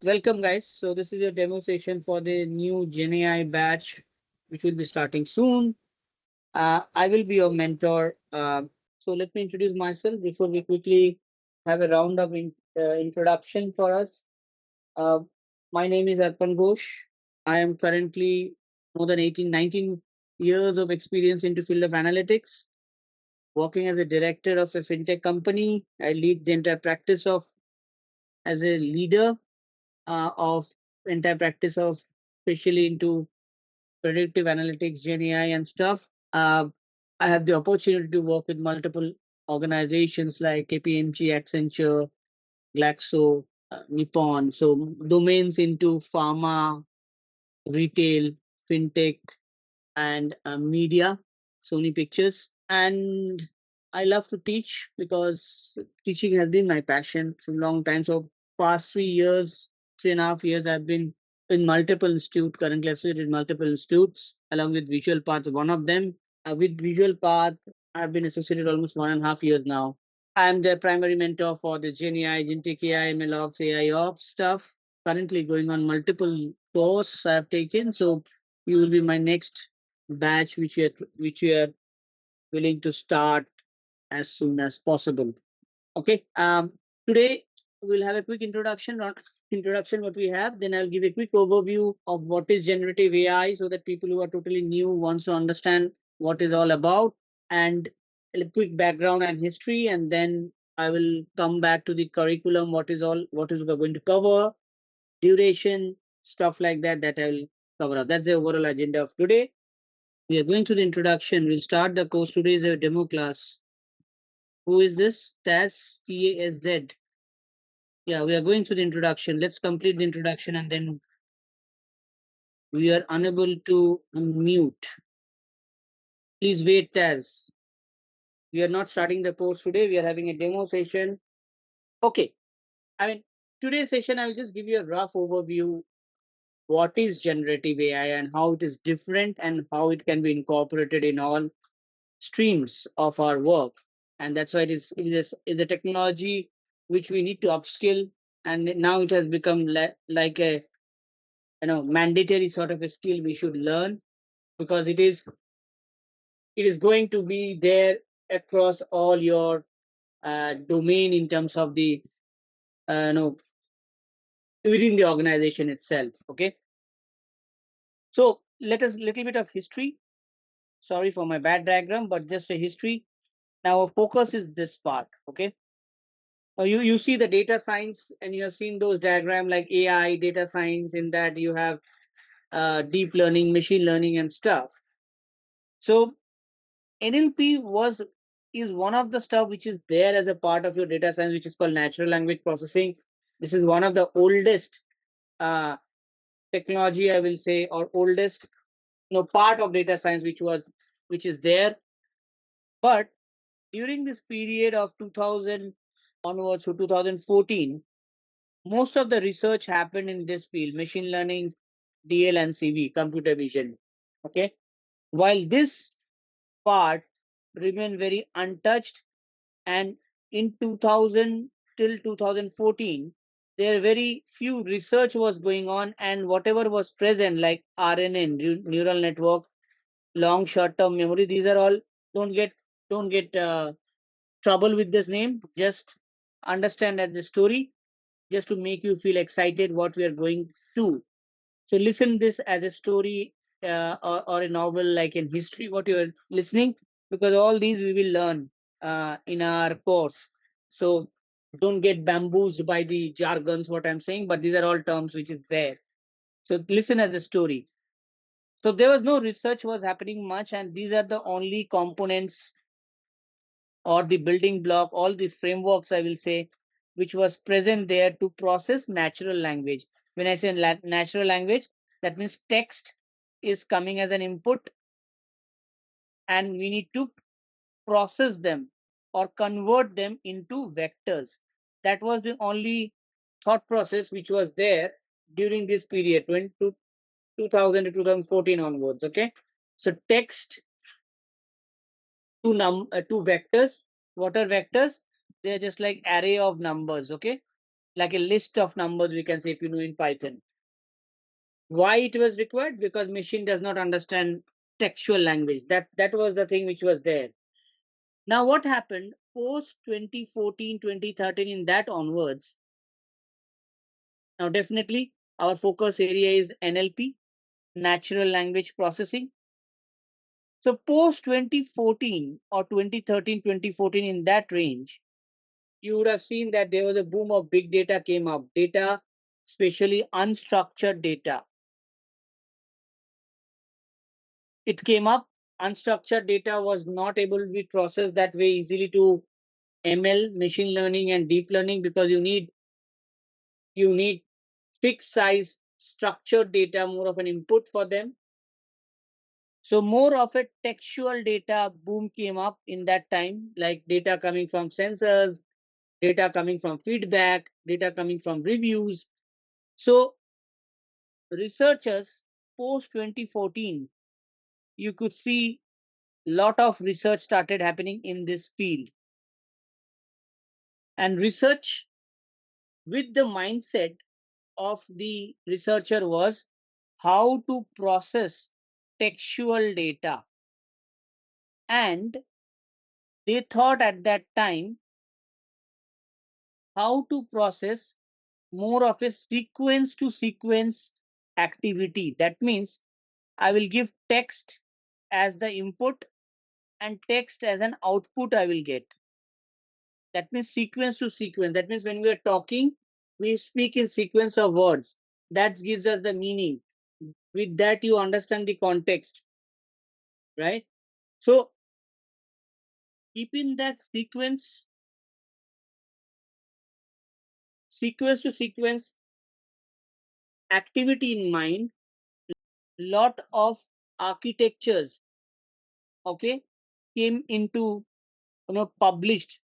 Welcome guys. So this is your demo session for the new GenAI batch, which will be starting soon. I will be your mentor. So let me introduce myself before we quickly have a round of introduction for us. Uh, my name is Arpan Ghosh. I am currently more than 19 years of experience into field of analytics, working as a director of a fintech company. I lead the entire practice of as a leader of entire practice of especially into predictive analytics, GenAI and stuff. I have the opportunity to work with multiple organizations like KPMG, Accenture, Glaxo, Nippon. So domains into pharma, retail, fintech, and media, Sony Pictures. And I love to teach because teaching has been my passion for a long time. So past 3 years, 3.5 years, I've been in multiple institutes, currently affiliated in multiple institutes, along with Visualpath, one of them. With Visualpath, I've been associated almost 1.5 years now. I'm the primary mentor for the GenAI, Gentic AI, MLOps, AI Ops stuff. Currently going on multiple courses I've taken. So you will be my next batch, which you are willing to start as soon as possible. Okay. Today we'll have a quick introduction what we have. Then I'll give a quick overview of what is generative AI, so that people who are totally new wants to understand what is all about, and a quick background and history. And then I will come back to the curriculum. What is we're going to cover, duration, stuff like that. That I will cover up. That's the overall agenda of today. We are going through the introduction. We'll start the course. Today is a demo class. Who is this? Taz, TASZ. Yeah, we are going through the introduction. Let's complete the introduction and then we are unable to unmute. Please wait, Taz. We are not starting the course today. We are having a demo session. Okay. I mean, today's session, I will just give you a rough overview. What is generative AI and how it is different and how it can be incorporated in all streams of our work. And that's why it is a technology which we need to upskill. And now it has become like a mandatory sort of a skill we should learn, because it is going to be there across all your domain in terms of the within the organization itself. Okay, so let us little bit of history. Sorry for my bad diagram, but just a history. Now our focus is this part. Okay, you see the data science, and you have seen those diagram like AI, data science. In that you have deep learning, machine learning, and stuff. So NLP is one of the stuff which is there as a part of your data science, which is called natural language processing. This is one of the oldest uh, technology, I will say, or oldest part of data science which is there. But during this period of 2000 onwards to 2014, most of the research happened in this field: machine learning, DL and CV, computer vision. Okay, while this part remained very untouched, and in 2000 till 2014 there very few research was going on, and whatever was present like RNN, neural network, long short term memory, these are all, don't get trouble with this name, just understand as the story, just to make you feel excited what we are going to. So listen this as a story, or a novel, like in history, what you are listening, because all these we will learn in our course. So don't get bamboozled by the jargons, what I'm saying, but these are all terms which is there. So listen as a story. So there was no research was happening much, and these are the only components or the building block, all the frameworks, I will say, which was present there to process natural language. When I say natural language, that means text is coming as an input, and we need to process them or convert them into vectors. That was the only thought process which was there during this period, 2000 to 2014 onwards. Okay, so text to vectors. What are vectors? They're just like array of numbers. Okay, like a list of numbers, we can say, if you know in Python. Why it was required? Because machine does not understand textual language. That was the thing which was there. Now what happened post 2014, 2013, in that onwards? Now definitely our focus area is NLP, natural language processing. So post 2014 or 2013, 2014, in that range, you would have seen that there was a boom of big data came up. Data, especially unstructured data. It came up. Unstructured data was not able to be processed that way easily to ML, machine learning, and deep learning, because you need fixed size structured data, more of an input for them. So more of a textual data boom came up in that time, like data coming from sensors, data coming from feedback, data coming from reviews. So researchers post 2014, you could see lot of research started happening in this field, and research with the mindset of the researcher was how to process textual data. And they thought at that time how to process more of a sequence to sequence activity. That means I will give text as the input and text as an output I will get. That means sequence to sequence. That means when we are talking, we speak in sequence of words. That gives us the meaning. With that, you understand the context, right? So keeping that sequence to sequence activity in mind, lot of architectures, okay, came into, published,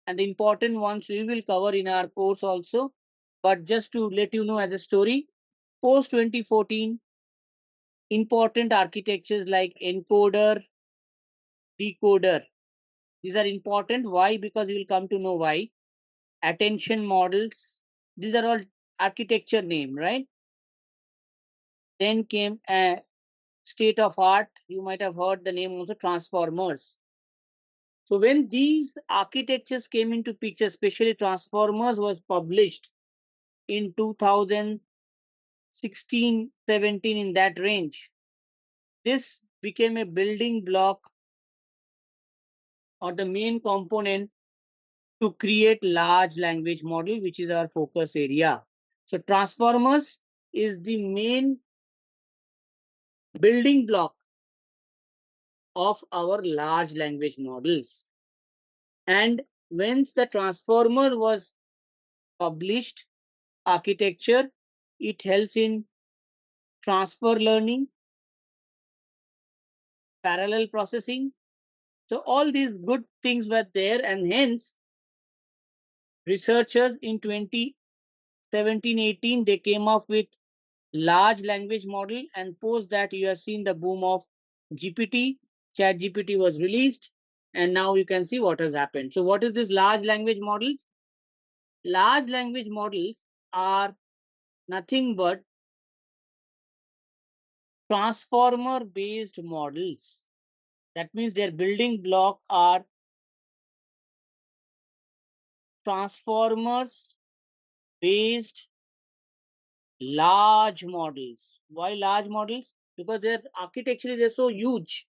and the important ones we will cover in our course also. But just to let you know as a story, post 2014, important architectures like encoder, decoder, these are important. Why? Because you will come to know why. Attention models, these are all architecture name, right? Then came a state of art. You might have heard the name also, transformers. So when these architectures came into picture, especially transformers was published in 2016, 17, in that range. This became a building block or the main component to create large language model, which is our focus area. So transformers is the main building block of our large language models. And once the transformer was published architecture, it helps in transfer learning, parallel processing. So all these good things were there, and hence researchers in 2017, 18, they came up with large language model, and post that you have seen the boom of GPT. ChatGPT was released, and now you can see what has happened. So what is this large language models? Large language models are nothing but transformer based models. That means their building block are transformers based large models. Why large models? Because they're architecturally they're so huge.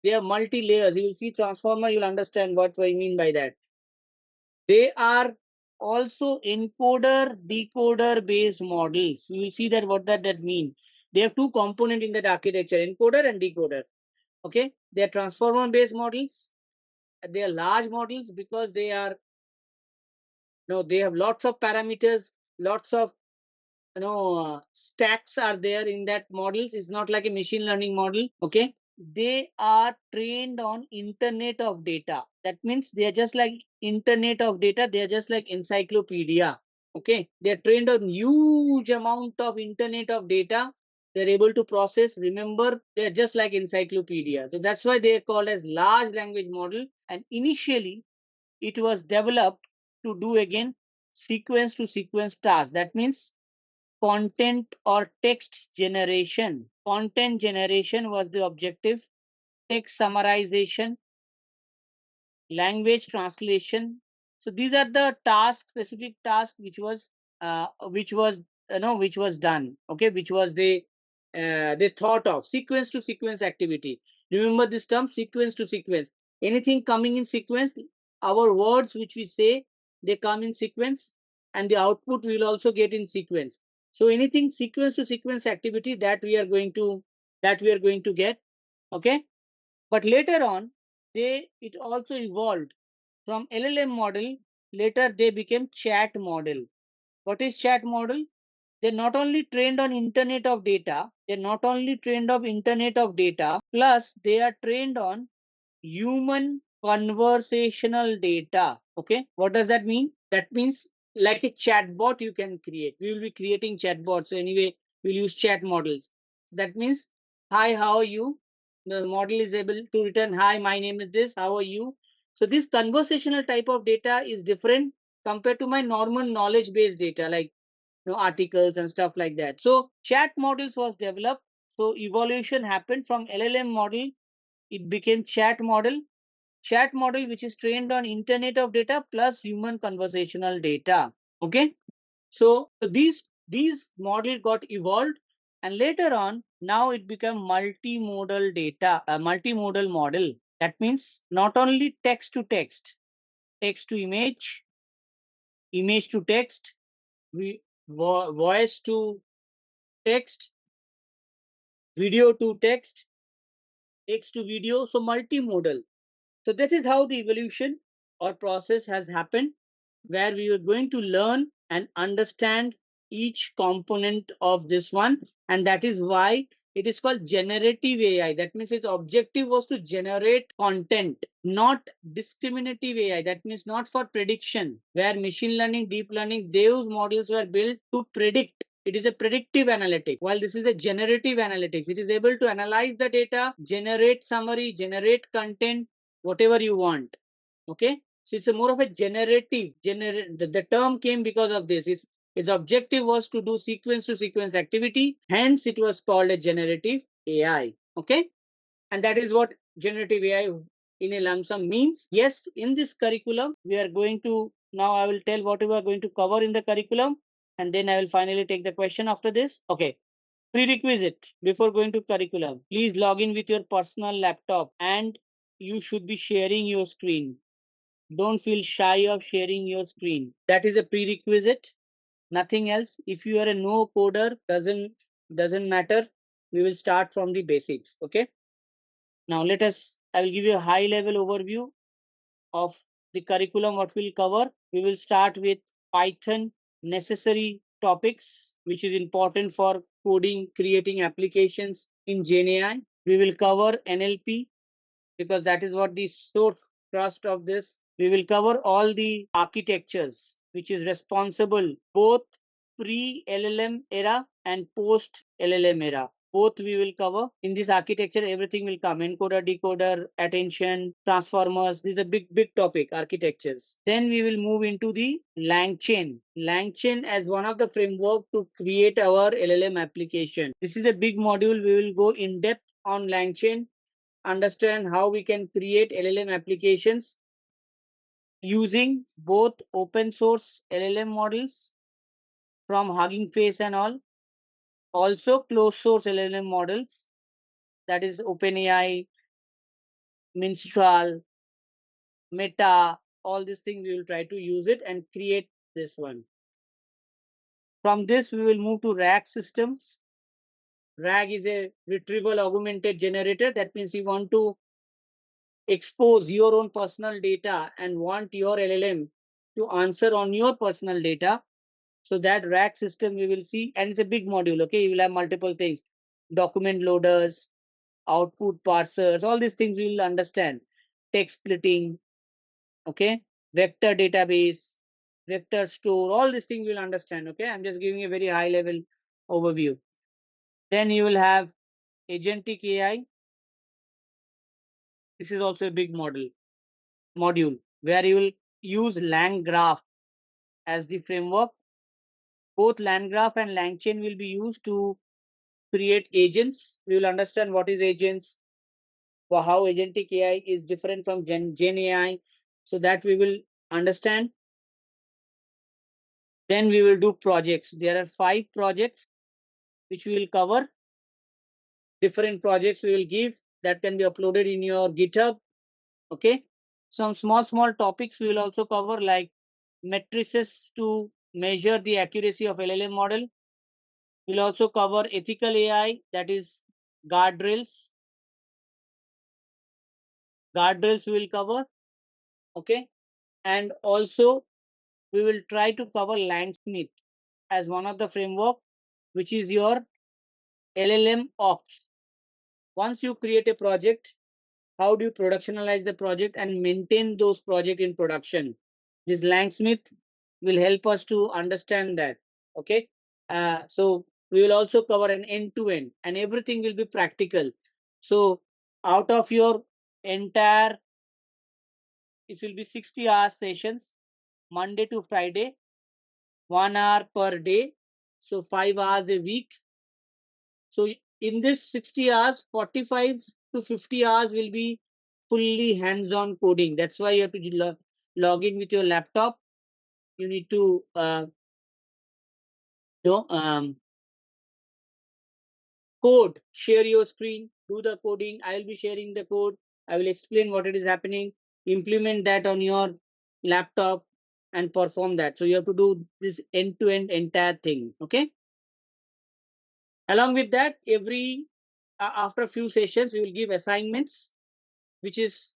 They are multi-layers. You will see transformer, you'll understand what I mean by that. They are also encoder decoder based models. You will see that what that mean. They have two components in that architecture, encoder and decoder. Okay, they are transformer based models. They are large models because they are, they have lots of parameters, lots of, stacks are there in that models. It's not like a machine learning model. Okay, they are trained on internet of data. That means they are just like internet of data. They are just like encyclopedia. Okay, they are trained on huge amount of internet of data. They're able to process, remember, they're just like encyclopedia. So that's why they're called as large language model. And initially it was developed to do again sequence to sequence task. That means content or text generation. Content generation was the objective. Text summarization, language translation. So these are the task, specific task which was which was done. Okay, which was they thought of sequence to sequence activity. Remember this term, sequence to sequence. Anything coming in sequence, our words which we say, they come in sequence, and the output we will also get in sequence. So anything sequence to sequence activity that we are going to get. Okay, but later on, it also evolved from LLM model. Later, they became chat model. What is chat model? They're not only trained on internet of data, plus they are trained on human conversational data. Okay, what does that mean? That means like a chatbot you can create. We will be creating chatbots. So anyway, we'll use chat models. That means, hi, how are you? The model is able to return, hi, my name is this, how are you? So this conversational type of data is different compared to my normal knowledge based data, like articles and stuff like that. So chat models was developed. So evolution happened from LLM model, it became chat model. Chat model which is trained on internet of data plus human conversational data. Okay, so these model got evolved, and later on now it became multimodal data, a multimodal model. That means not only text to text, text to image, image to text, voice to text, video to text, text to video, so multimodal. So this is how the evolution or process has happened, where we are going to learn and understand each component of this one. And that is why it is called generative AI. That means its objective was to generate content, not discriminative AI. That means not for prediction, where machine learning, deep learning, those models were built to predict. It is a predictive analytic, while this is a generative analytics. It is able to analyze the data, generate summary, generate content, whatever you want. Okay, so it's a more of a generative. The term came because of this. Its objective was to do sequence to sequence activity. Hence, it was called a generative AI. Okay, and that is what generative AI in a lump sum means. Yes, in this curriculum, we are going to now. I will tell what we are going to cover in the curriculum, and then I will finally take the question after this. Okay. Prerequisite before going to curriculum. Please log in with your personal laptop, and you should be sharing your screen. Don't feel shy of sharing your screen. That is a prerequisite. Nothing else. If you are a no coder, doesn't matter. We will start from the basics. Okay. Now I will give you a high level overview of the curriculum, what we'll cover. We will start with Python necessary topics, which is important for coding, creating applications in GenAI. We will cover NLP, because that is what the source thrust of this. We will cover all the architectures which is responsible both pre-LLM era and post-LLM era. Both we will cover. In this architecture, everything will come. Encoder, decoder, attention, transformers. This is a big topic, architectures. Then we will move into the LangChain. LangChain as one of the framework to create our LLM application. This is a big module. We will go in depth on LangChain, understand how we can create LLM applications using both open source LLM models from Hugging Face and all, also closed source LLM models, that is OpenAI, Minstrel, Meta, all these things we will try to use it and create this one. From this, we will move to RAG systems. RAG is a retrieval augmented generator. That means you want to expose your own personal data and want your LLM to answer on your personal data. So that RAG system we will see, and it's a big module. Okay, you will have multiple things: document loaders, output parsers, all these things we will understand. Text splitting, okay, vector database, vector store, all these things we will understand. Okay, I'm just giving a very high level overview. Then you will have agentic AI. This is also a big module where you will use lang graph. as the framework. Both LangGraph and LangChain will be used to create agents. We will understand what is agents, how agentic AI is different from Gen AI, so that we will understand. Then we will do projects. There are 5 projects which we will cover. Different projects we will give that can be uploaded in your GitHub. Okay. Some small topics we will also cover, like matrices to measure the accuracy of LLM model. We'll also cover ethical AI, that is guardrails. Guardrails we will cover. Okay. And also we will try to cover Langsmith as one of the framework, which is your LLM ops. Once you create a project, how do you productionalize the project and maintain those projects in production? This Langsmith will help us to understand that. Okay. So we will also cover an end-to-end, and everything will be practical. So out of your entire, it will be 60 hours sessions, Monday to Friday, 1 hour per day. So 5 hours a week. So in this 60 hours, 45 to 50 hours will be fully hands-on coding. That's why you have to log in with your laptop. You need to know, code, share your screen, do the coding. I will be sharing the code. I will explain what it is happening, implement that on your laptop and perform that. So you have to do this end-to-end entire thing. Okay. Along with that, after a few sessions, we will give assignments, which is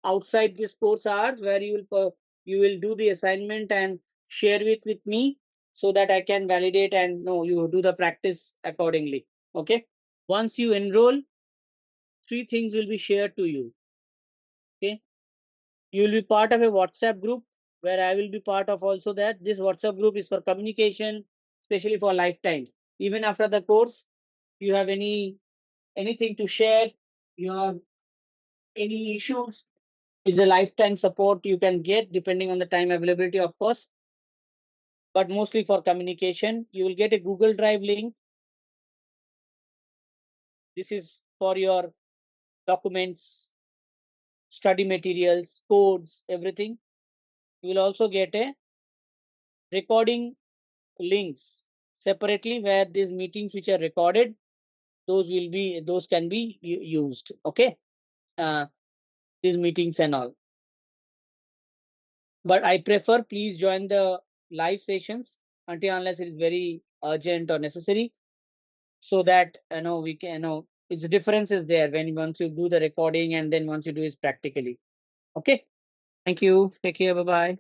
outside this course hours, where you will do the assignment and share it with me, so that I can validate and know you do the practice accordingly. Okay. Once you enroll, 3 things will be shared to you. Okay. You will be part of a WhatsApp group where I will be part of also that. This WhatsApp group is for communication, especially for lifetime. Even after the course, you have anything to share, you have any issues, is a lifetime support you can get depending on the time availability, of course, but mostly for communication. You will get a Google Drive link. This is for your documents, study materials, codes, everything. You will also get a recording links separately, where these meetings which are recorded, those can be used. Okay. uh, these meetings and all, but I prefer, please join the live sessions until unless it is very urgent or necessary, so that we can it's the difference is there when once you do the recording and then once you do it practically. Okay. Thank you. Take care. Bye bye.